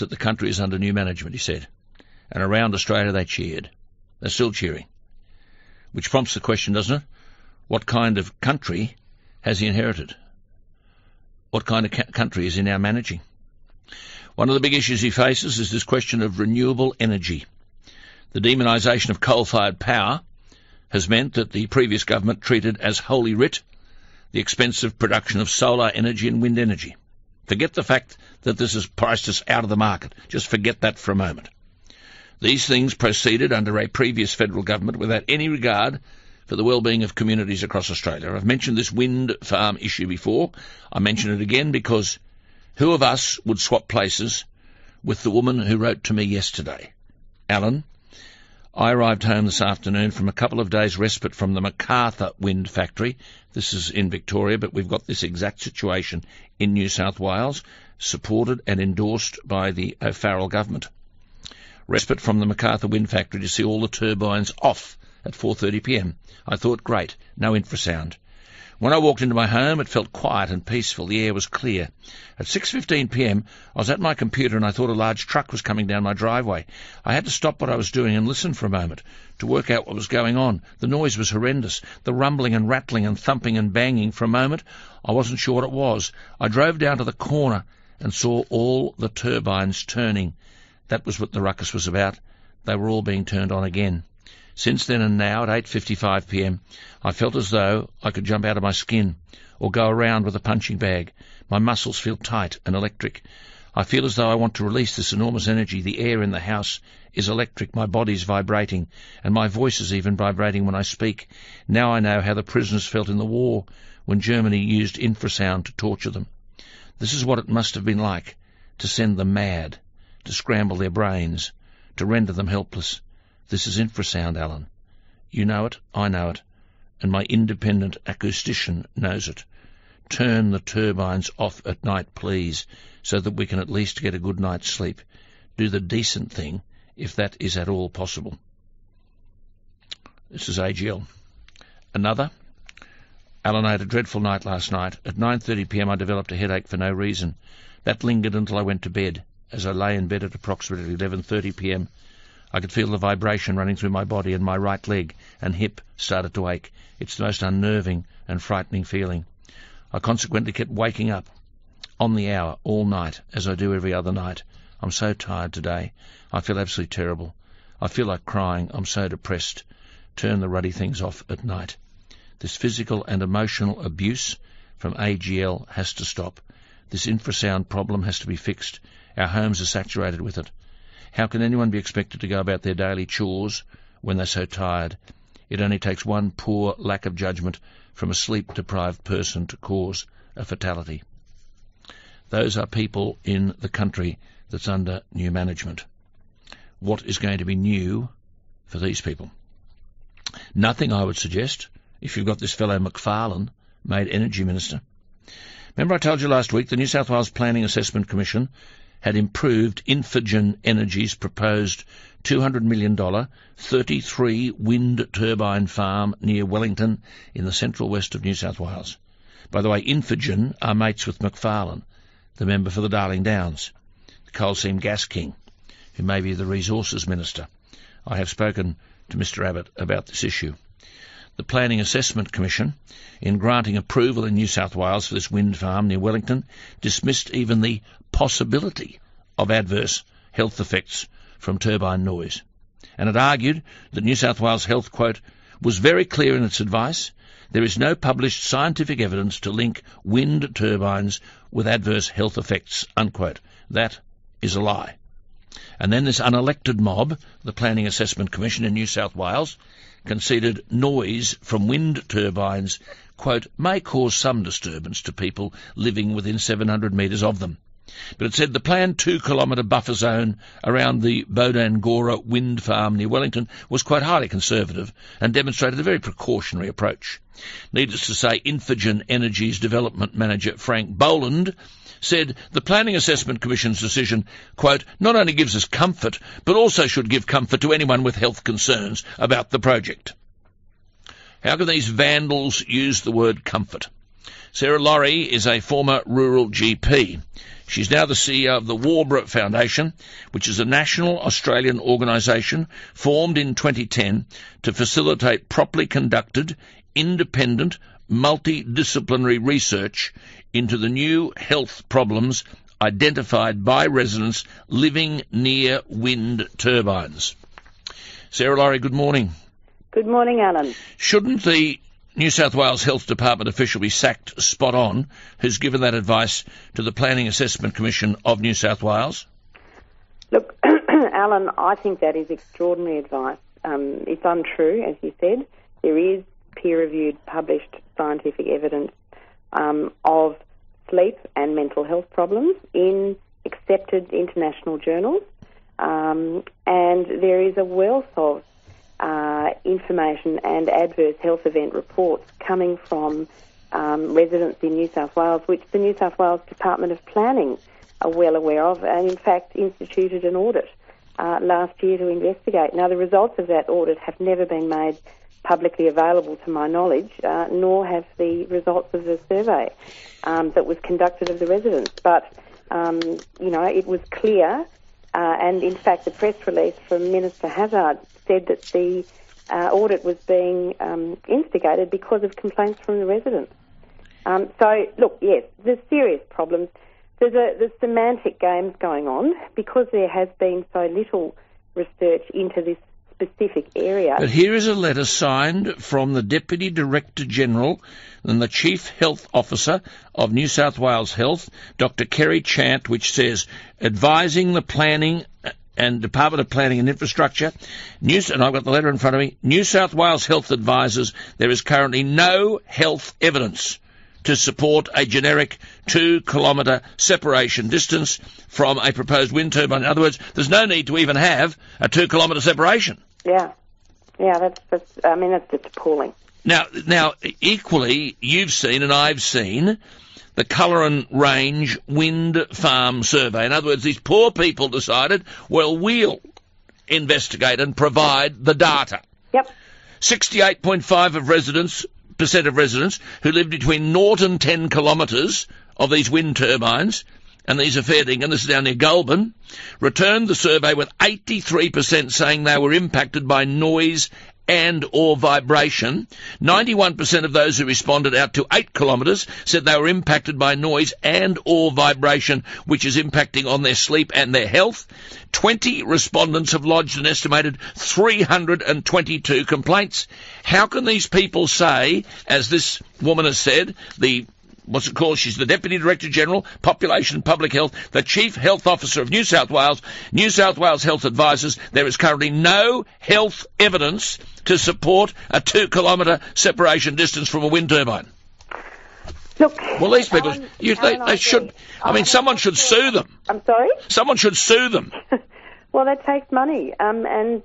that the country is under new management, he said. And around Australia they cheered. They're still cheering. Which prompts the question, doesn't it? What kind of country has he inherited? What kind of country is he now managing? One of the big issues he faces is this question of renewable energy. The demonisation of coal-fired power has meant that the previous government treated as holy writ the expensive production of solar energy and wind energy. Forget the fact that this has priced us out of the market. Just forget that for a moment. These things proceeded under a previous federal government without any regard for the well-being of communities across Australia. I've mentioned this wind farm issue before. I mention it again because who of us would swap places with the woman who wrote to me yesterday? Alan, I arrived home this afternoon from a couple of days' respite from the Macarthur wind factory. This is in Victoria, but we've got this exact situation in New South Wales, supported and endorsed by the O'Farrell government. Respite from the Macarthur wind factory to see all the turbines off at 4:30 p.m. I thought, great, no infrasound. When I walked into my home, it felt quiet and peaceful. The air was clear. At 6:15 p.m, I was at my computer and I thought a large truck was coming down my driveway. I had to stop what I was doing and listen for a moment to work out what was going on. The noise was horrendous. The rumbling and rattling and thumping and banging. For a moment, I wasn't sure what it was. I drove down to the corner and saw all the turbines turning. That was what the ruckus was about. They were all being turned on again. Since then and now, at 8:55 p.m, I felt as though I could jump out of my skin or go around with a punching bag. My muscles feel tight and electric. I feel as though I want to release this enormous energy. The air in the house is electric. My body's vibrating, and my voice is even vibrating when I speak. Now I know how the prisoners felt in the war when Germany used infrasound to torture them. This is what it must have been like to send them mad, to scramble their brains, to render them helpless. This is infrasound, Alan. You know it, I know it, and my independent acoustician knows it. Turn the turbines off at night, please, so that we can at least get a good night's sleep. Do the decent thing, if that is at all possible. This is AGL. Another. Alan, I had a dreadful night last night. At 9:30 p.m. I developed a headache for no reason. That lingered until I went to bed. As I lay in bed at approximately 11:30 p.m, I could feel the vibration running through my body, and my right leg and hip started to ache. It's the most unnerving and frightening feeling. I consequently kept waking up on the hour all night, as I do every other night. I'm so tired today. I feel absolutely terrible. I feel like crying. I'm so depressed. Turn the ruddy things off at night. This physical and emotional abuse from AGL has to stop. This infrasound problem has to be fixed. Our homes are saturated with it. How can anyone be expected to go about their daily chores when they're so tired? It only takes one poor lack of judgment from a sleep-deprived person to cause a fatality. Those are people in the country that's under new management. What is going to be new for these people? Nothing, I would suggest, if you've got this fellow McFarlane made Energy Minister. Remember I told you last week the New South Wales Planning Assessment Commission had improved Infigen Energy's proposed $200 million 33 wind turbine farm near Wellington in the central west of New South Wales. By the way, Infigen are mates with McFarlane, the member for the Darling Downs, the coal seam gas king, who may be the resources minister. I have spoken to Mr Abbott about this issue. The Planning Assessment Commission, in granting approval in New South Wales for this wind farm near Wellington, dismissed even the possibility of adverse health effects from turbine noise. And it argued that New South Wales Health, quote, was very clear in its advice. There is no published scientific evidence to link wind turbines with adverse health effects, unquote. That is a lie. And then this unelected mob, the Planning Assessment Commission in New South Wales, conceded noise from wind turbines, quote, may cause some disturbance to people living within 700 metres of them. But it said the planned 2-kilometre buffer zone around the Bodangora wind farm near Wellington was quite highly conservative and demonstrated a very precautionary approach. Needless to say, Infigen Energy's development manager, Frank Boland, said the Planning Assessment Commission's decision, quote, not only gives us comfort, but also should give comfort to anyone with health concerns about the project. How can these vandals use the word comfort? Sarah Laurie is a former rural GP. She's now the CEO of the Warburg Foundation, which is a national Australian organisation formed in 2010 to facilitate properly conducted, independent, multidisciplinary research into the new health problems identified by residents living near wind turbines. Sarah Laurie, good morning. Good morning, Alan. Shouldn't the New South Wales Health Department official be sacked spot on, who's given that advice to the Planning Assessment Commission of New South Wales? Look, Alan, I think that is extraordinary advice. It's untrue, as you said. There is peer-reviewed, published scientific evidence of sleep and mental health problems in accepted international journals, and there is a wealth of information and adverse health event reports coming from residents in New South Wales, which the New South Wales Department of Planning are well aware of, and in fact instituted an audit last year to investigate. Now, the results of that audit have never been made publicly available to my knowledge, nor have the results of the survey that was conducted of the residents. But, it was clear, and in fact the press release from Minister Hazzard said that the audit was being instigated because of complaints from the residents. So, look, yes, there's serious problems. There's semantic games going on because there has been so little research into this specific area. But here is a letter signed from the Deputy Director General and the Chief Health Officer of New South Wales Health, Dr. Kerry Chant, which says, advising the Planning and Department of Planning and Infrastructure, and I've got the letter in front of me, New South Wales Health advises there is currently no health evidence to support a generic 2-kilometre separation distance from a proposed wind turbine. In other words, there's no need to even have a 2-kilometre separation. Yeah, that's just appalling. Now, equally, you've seen and I've seen the Culleran Range Wind Farm Survey. In other words, these poor people decided, well, we'll investigate and provide the data. Yep. 68.5% of residents who live between 0 and 10 kilometres of these wind turbines, and these are fair dinkum, this is down near Goulburn, returned the survey with 83% saying they were impacted by noise and or vibration. 91% of those who responded out to 8 kilometres said they were impacted by noise and or vibration, which is impacting on their sleep and their health. 20 respondents have lodged an estimated 322 complaints. How can these people say, as this woman has said, she's the Deputy Director General, Population and Public Health, the Chief Health Officer of New South Wales Health advises there is currently no health evidence to support a 2-kilometre separation distance from a wind turbine? Look, well, these people, they should, someone should sue them. I'm sorry? Someone should sue them. Well, that takes money, and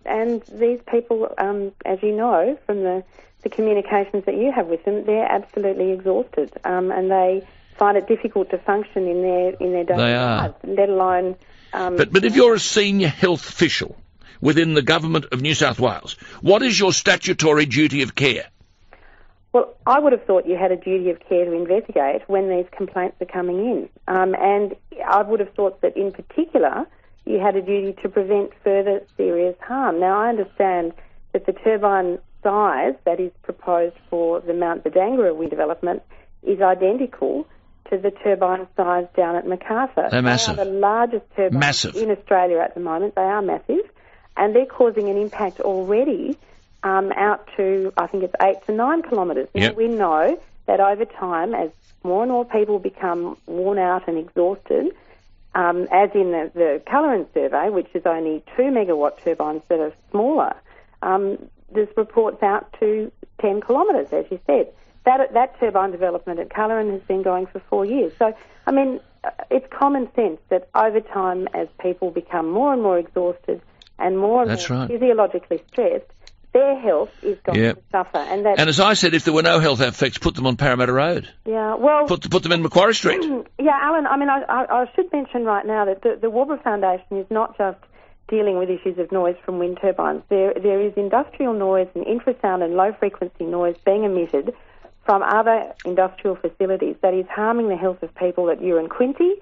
these people, as you know from the communications that you have with them, they're absolutely exhausted, and they find it difficult to function in their daily lives, let alone... But if you're a senior health official within the government of New South Wales, what is your statutory duty of care? Well, I would have thought you had a duty of care to investigate when these complaints are coming in, and I would have thought that in particular you had a duty to prevent further serious harm. Now, I understand that the turbine size that is proposed for the Mount Badangara wind development is identical to the turbine size down at Macarthur. They're massive. They are the largest turbines in Australia at the moment. They are massive, and they're causing an impact already out to, I think it's 8 to 9 kilometres. Now, we know that over time, as more and more people become worn out and exhausted, as in the Culleran survey, which is only 2 megawatt turbines that are smaller, there's reports out to 10 kilometres, as you said. That turbine development at Culleran has been going for 4 years. So, it's common sense that over time, as people become more and more exhausted and more physiologically stressed, their health is going to suffer. And as I said, if there were no health effects, put them on Parramatta Road. Yeah, well... Put them in Macquarie Street. Yeah, Alan, I should mention right now that the Warburg Foundation is not just dealing with issues of noise from wind turbines. There is industrial noise and infrasound and low-frequency noise being emitted from other industrial facilities that is harming the health of people at Yuran Quinty,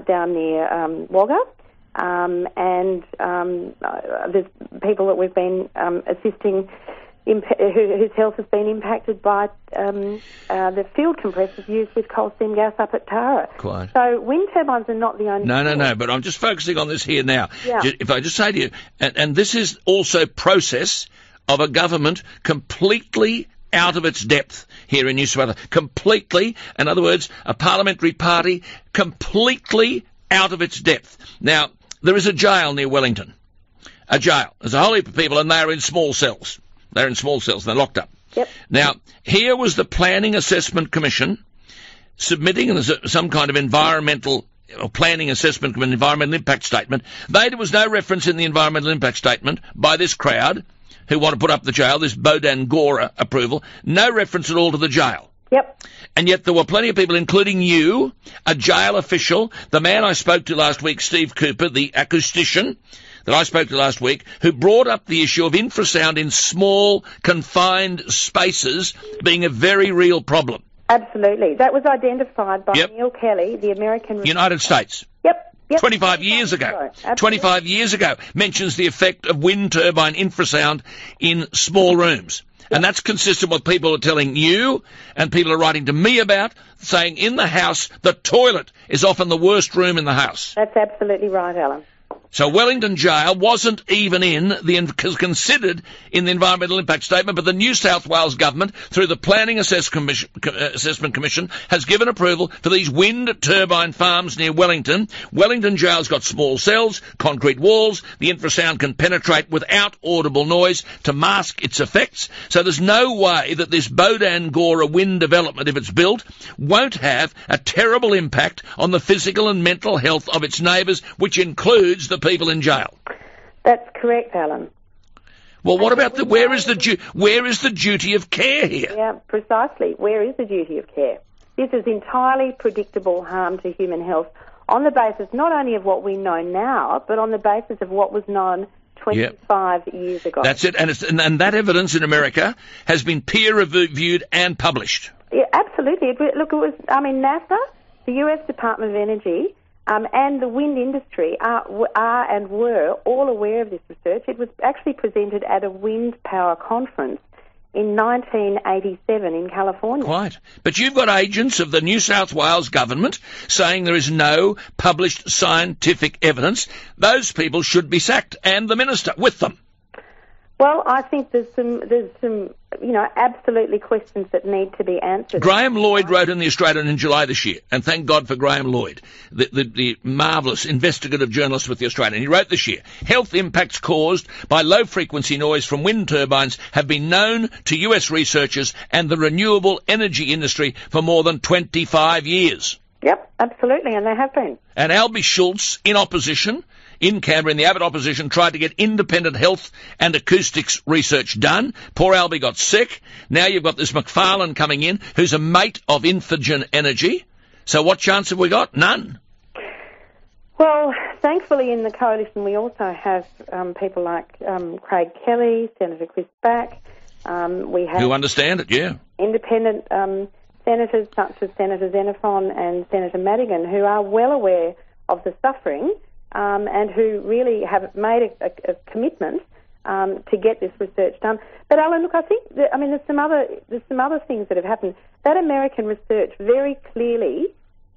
down near Wagga. And there's people that we've been assisting whose health has been impacted by the field compressors used with coal seam gas up at Tara. Quite. So wind turbines are not the only... No, but I'm just focusing on this here now. Yeah. If I just say to you, and this is also process of a government completely out of its depth here in New South Wales. Completely, in other words, a parliamentary party completely out of its depth. Now, there is a jail near Wellington. A jail. There's a whole heap of people and they're in small cells. They're in small cells. They're locked up. Yep. Now, here was the Planning Assessment Commission submitting some kind of environmental or planning assessment of an environmental impact statement. There was no reference in the environmental impact statement by this crowd who want to put up the jail, this Bodangora approval, no reference at all to the jail. Yep. And yet there were plenty of people, including you, a jail official, the man I spoke to last week, Steve Cooper, the acoustician that I spoke to last week, who brought up the issue of infrasound in small, confined spaces being a very real problem. Absolutely. That was identified by Neil Kelly, the American... United States. Yep. 25 years ago. 25 years ago. Mentions the effect of wind turbine infrasound in small rooms. Yep. And that's consistent with what people are telling you and people are writing to me about, saying in the house, the toilet is often the worst room in the house. That's absolutely right, Alan. So Wellington Jail wasn't even considered in the environmental impact statement, but the New South Wales government, through the Planning Assessment Commission, has given approval for these wind turbine farms near Wellington. Wellington Jail's got small cells, concrete walls. The infrasound can penetrate without audible noise to mask its effects. So there's no way that this Bodangora wind development, if it's built, won't have a terrible impact on the physical and mental health of its neighbours, which includes the people in jail. That's correct, Alan. Well, what about where is the duty of care here? Yeah, precisely. Where is the duty of care? This is entirely predictable harm to human health on the basis not only of what we know now, but on the basis of what was known 25 years ago. That's it, and that evidence in America has been peer-reviewed and published. Yeah, absolutely. Look, it was, NASA, the US Department of Energy, and the wind industry are and were all aware of this research. It was actually presented at a wind power conference in 1987 in California. Quite. But you've got agents of the New South Wales government saying there is no published scientific evidence. Those people should be sacked, and the minister with them. Well, I think there's some, absolutely questions that need to be answered. Graham Lloyd wrote in The Australian in July this year, and thank God for Graham Lloyd, the marvellous investigative journalist with The Australian. He wrote this year, health impacts caused by low-frequency noise from wind turbines have been known to US researchers and the renewable energy industry for more than 25 years. Yep, absolutely, and they have been. And Albie Schultz, in opposition, in Canberra, in the Abbott opposition, tried to get independent health and acoustics research done. Poor Albie got sick. Now you've got this McFarlane coming in, who's a mate of Infigen Energy. So what chance have we got? None. Well, thankfully in the coalition we also have people like Craig Kelly, Senator Chris Back. We have who understand it, yeah. Independent senators such as Senator Xenophon and Senator Madigan, who are well aware of the suffering and who really have made a commitment to get this research done. But Alan, look, I think there's some other things that have happened. That American research very clearly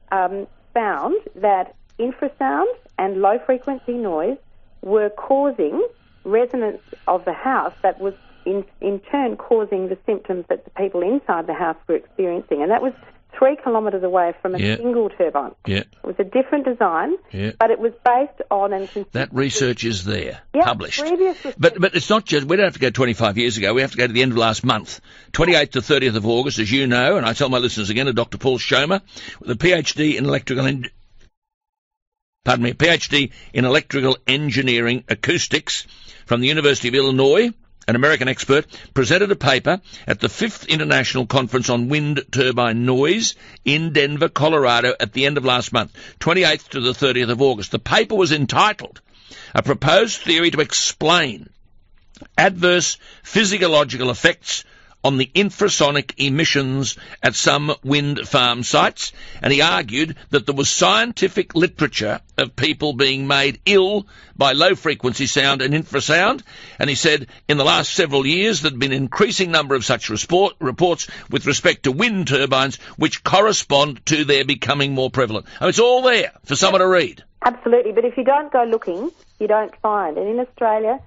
found that infrasound and low frequency noise were causing resonance of the house that was in turn causing the symptoms that the people inside the house were experiencing, and that was 3 kilometres away from a single turbine. Yeah. It was a different design, but it was based on... That research is there, published. But it's not just... We don't have to go 25 years ago. We have to go to the end of last month, 28th to 30th of August, as you know, and I tell my listeners again, Dr. Paul Schomer, with a PhD in PhD in electrical engineering acoustics from the University of Illinois, an American expert, presented a paper at the 5th International Conference on Wind Turbine Noise in Denver, Colorado, at the end of last month, 28th to the 30th of August. The paper was entitled, A Proposed Theory to Explain Adverse Physiological Effects on the infrasonic emissions at some wind farm sites, and he argued that there was scientific literature of people being made ill by low-frequency sound and infrasound, and he said in the last several years there had been an increasing number of such reports with respect to wind turbines which correspond to their becoming more prevalent. Oh, it's all there for someone to read. Absolutely, but if you don't go looking, you don't find. And in Australia,